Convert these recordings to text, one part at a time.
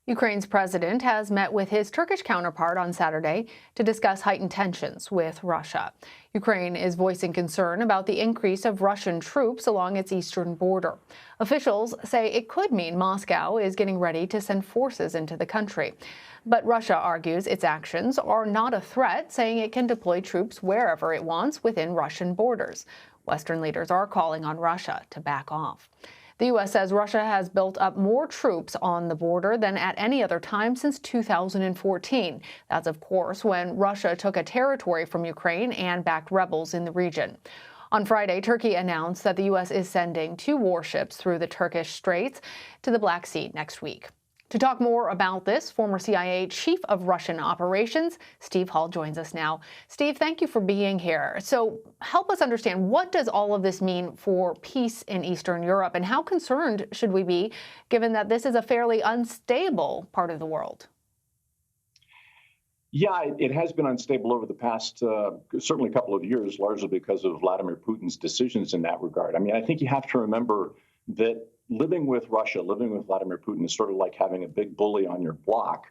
Ukraine's president has met with his Turkish counterpart on Saturday to discuss heightened tensions with Russia. Ukraine is voicing concern about the increase of Russian troops along its eastern border. Officials say it could mean Moscow is getting ready to send forces into the country. But Russia argues its actions are not a threat, saying it can deploy troops wherever it wants within Russian borders. Western leaders are calling on Russia to back off. The U.S. says Russia has built up more troops on the border than at any other time since 2014. That's, of course, when Russia took a territory from Ukraine and backed rebels in the region. On Friday, Turkey announced that the U.S. is sending 2 warships through the Turkish Straits to the Black Sea next week. To talk more about this, former CIA Chief of Russian Operations, Steve Hall, joins us now. Steve, thank you for being here. So help us understand, what does all of this mean for peace in Eastern Europe, and how concerned should we be, given that this is a fairly unstable part of the world? Yeah, it has been unstable over the past, certainly a couple of years, largely because of Vladimir Putin's decisions in that regard. I mean, I think you have to remember that living with Russia, living with Vladimir Putin is sort of like having a big bully on your block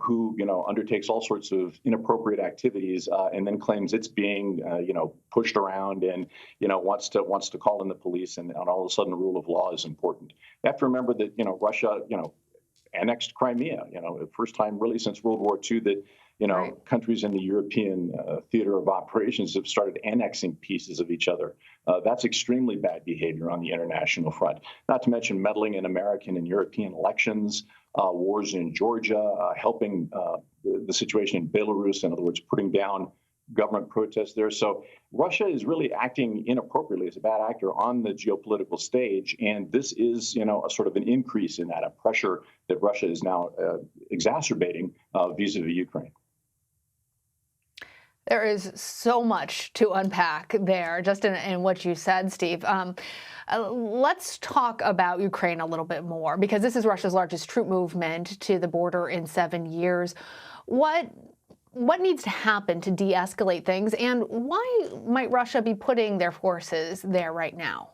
who, undertakes all sorts of inappropriate activities and then claims it's being, pushed around and, wants to call in the police, and all of a sudden the rule of law is important. You have to remember that, Russia, annexed Crimea, the first time really since World War II that, Right. countries in the European theater of operations have started annexing pieces of each other. That's extremely bad behavior on the international front, not to mention meddling in American and European elections, wars in Georgia, helping the situation in Belarus, in other words, putting down government protests there. So Russia is really acting inappropriately as a bad actor on the geopolitical stage. And this is, a sort of an increase in that, a pressure that Russia is now exacerbating vis-a-vis Ukraine. There is so much to unpack there, just in what you said, Steve. Let's talk about Ukraine a little bit more, because this is Russia's largest troop movement to the border in 7 years. What needs to happen to de-escalate things, and why might Russia be putting their forces there right now?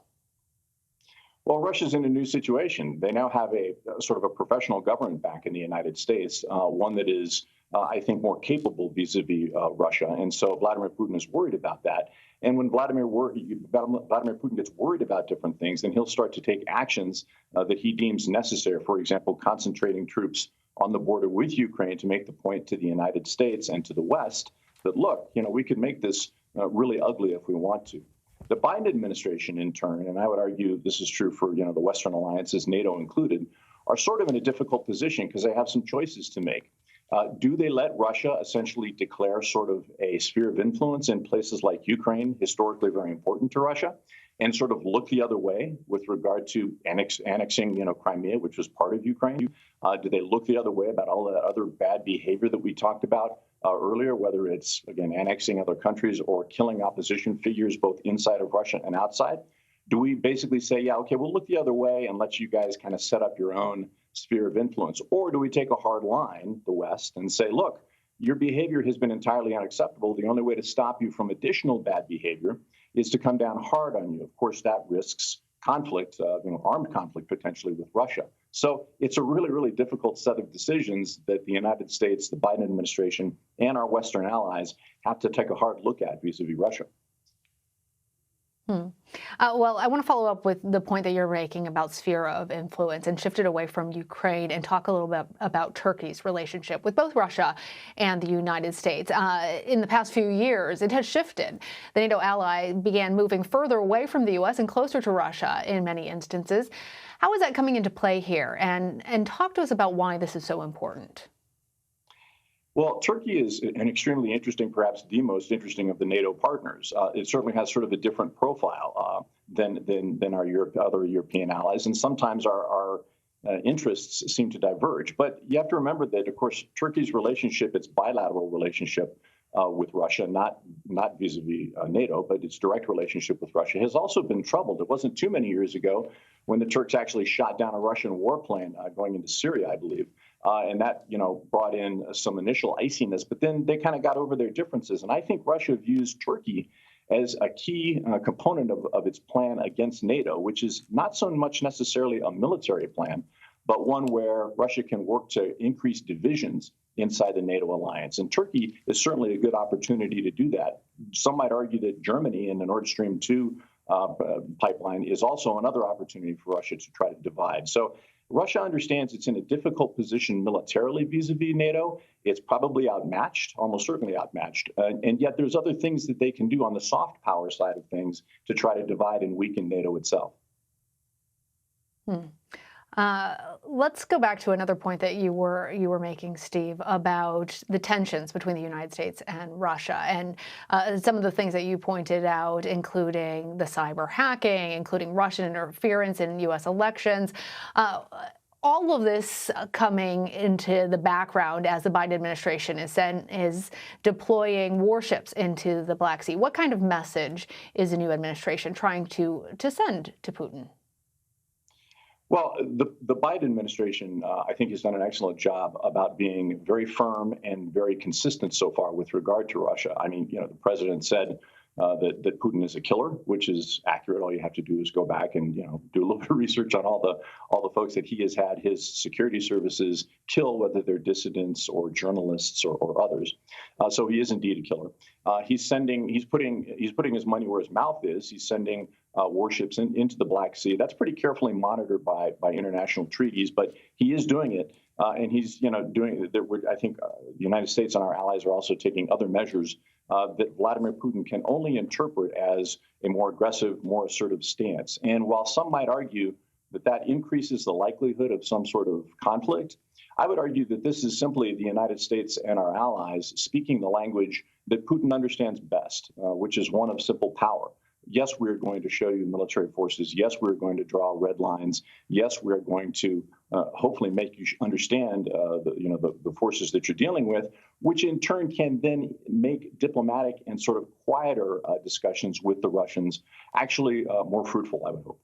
Well, Russia's in a new situation. They now have a sort of a professional government back in the United States, one that is, I think, more capable vis-a-vis Russia. And so Vladimir Putin is worried about that. And when Vladimir Putin gets worried about different things, then he'll start to take actions that he deems necessary. For example, concentrating troops on the border with Ukraine to make the point to the United States and to the West that, look, we could make this really ugly if we want to. The Biden administration, in turn, and I would argue this is true for the Western alliances, NATO included, are sort of in a difficult position because they have some choices to make. Do they let Russia essentially declare sort of a sphere of influence in places like Ukraine, historically very important to Russia, and sort of look the other way with regard to annexing, Crimea, which was part of Ukraine? Do they look the other way about all that other bad behavior that we talked about earlier, whether it's, again, annexing other countries or killing opposition figures both inside of Russia and outside? Do we basically say, yeah, okay, we'll look the other way and let you guys kind of set up your own sphere of influence? Or do we take a hard line, the West, and say, look, your behavior has been entirely unacceptable. The only way to stop you from additional bad behavior is to come down hard on you. Of course, that risks conflict, armed conflict potentially with Russia. So it's a really, really difficult set of decisions that the United States, the Biden administration, and our Western allies have to take a hard look at vis-a-vis Russia. Well, I want to follow up with the point that you're making about sphere of influence and shift it away from Ukraine and talk a little bit about Turkey's relationship with both Russia and the United States. In the past few years, it has shifted. The NATO ally began moving further away from the U.S. and closer to Russia in many instances. How is that coming into play here? And talk to us about why this is so important. Well, Turkey is an extremely interesting, perhaps the most interesting of the NATO partners. It certainly has sort of a different profile than our other European allies, and sometimes our interests seem to diverge. But you have to remember that, of course, Turkey's relationship, its bilateral relationship with Russia, not vis-a-vis NATO, but its direct relationship with Russia, has also been troubled. It wasn't too many years ago when the Turks actually shot down a Russian warplane going into Syria, I believe. And that, brought in some initial iciness, but then they kind of got over their differences. And I think Russia views Turkey as a key component of its plan against NATO, which is not so much necessarily a military plan, but one where Russia can work to increase divisions inside the NATO alliance. And Turkey is certainly a good opportunity to do that. Some might argue that Germany in the Nord Stream 2 pipeline is also another opportunity for Russia to try to divide. So Russia understands it's in a difficult position militarily vis-a-vis NATO. It's probably outmatched, almost certainly outmatched. And yet there's other things that they can do on the soft power side of things to try to divide and weaken NATO itself. Let's go back to another point that you were making, Steve, about the tensions between the United States and Russia, and some of the things that you pointed out, including the cyber hacking, including Russian interference in U.S. elections. All of this coming into the background as the Biden administration is deploying warships into the Black Sea. What kind of message is the new administration trying to send to Putin? Well, the Biden administration, I think, has done an excellent job about being very firm and very consistent so far with regard to Russia. I mean, the president said that Putin is a killer, which is accurate. All you have to do is go back and do a little bit of research on all the folks that he has had his security services kill, whether they're dissidents or journalists or others. So he is indeed a killer. He's putting his money where his mouth is. He's sending warships into the Black Sea. That's pretty carefully monitored by international treaties, but he is doing it. And he's, doing it. I think the United States and our allies are also taking other measures that Vladimir Putin can only interpret as a more aggressive, more assertive stance. And while some might argue that increases the likelihood of some sort of conflict, I would argue that this is simply the United States and our allies speaking the language that Putin understands best, which is one of simple power. Yes, we're going to show you military forces. Yes, we're going to draw red lines. Yes, we're going to hopefully make you understand the forces that you're dealing with, which in turn can then make diplomatic and sort of quieter discussions with the Russians actually more fruitful, I would hope.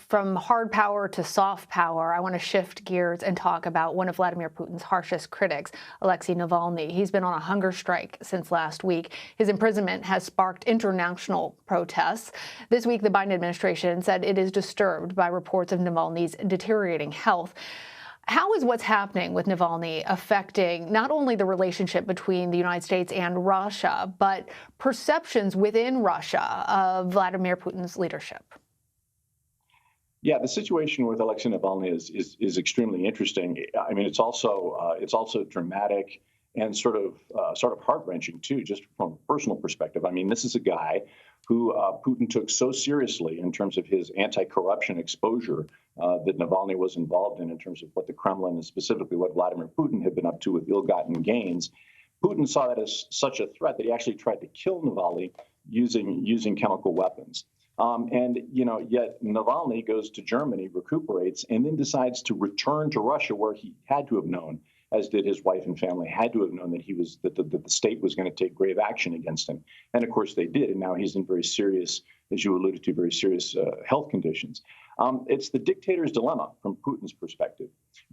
From hard power to soft power, I want to shift gears and talk about one of Vladimir Putin's harshest critics, Alexei Navalny. He's been on a hunger strike since last week. His imprisonment has sparked international protests. This week, the Biden administration said it is disturbed by reports of Navalny's deteriorating health. How is what's happening with Navalny affecting not only the relationship between the United States and Russia, but perceptions within Russia of Vladimir Putin's leadership? Yeah, the situation with Alexei Navalny is extremely interesting. I mean, it's also dramatic and sort of heart-wrenching too, just from a personal perspective. I mean, this is a guy who Putin took so seriously in terms of his anti-corruption exposure that Navalny was involved in terms of what the Kremlin and specifically what Vladimir Putin had been up to with ill-gotten gains. Putin saw that as such a threat that he actually tried to kill Navalny using chemical weapons. Yet Navalny goes to Germany, recuperates, and then decides to return to Russia, where he had to have known, as did his wife and family, had to have known that the state was going to take grave action against him. And of course they did. And now he's in very serious, as you alluded to, very serious health conditions. It's the dictator's dilemma from Putin's perspective.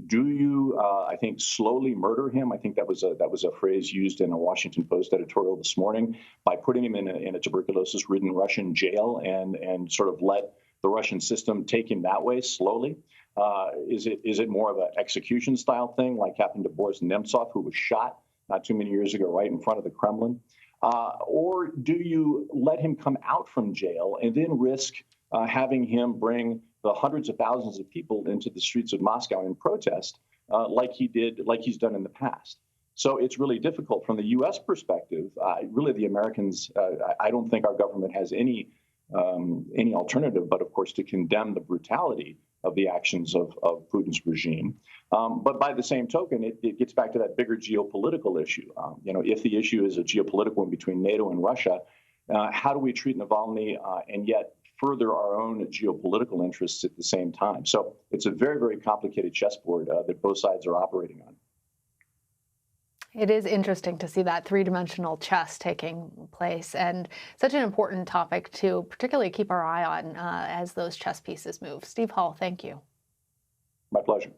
Do you, I think, slowly murder him? I think that was a phrase used in a Washington Post editorial this morning, by putting him in a tuberculosis-ridden Russian jail and sort of let the Russian system take him that way slowly. Is it more of an execution style thing, like happened to Boris Nemtsov, who was shot not too many years ago right in front of the Kremlin? Or do you let him come out from jail and then risk having him bring the hundreds of thousands of people into the streets of Moscow in protest, like he's done in the past? So it's really difficult from the U.S. perspective. Really, the Americans, I don't think our government has any alternative, but of course to condemn the brutality of the actions of Putin's regime. But by the same token, it gets back to that bigger geopolitical issue. If the issue is a geopolitical one between NATO and Russia, how do we treat Navalny and yet further our own geopolitical interests at the same time? So it's a very, very complicated chessboard that both sides are operating on. It is interesting to see that three-dimensional chess taking place, and such an important topic to particularly keep our eye on as those chess pieces move. Steve Hall, thank you. My pleasure.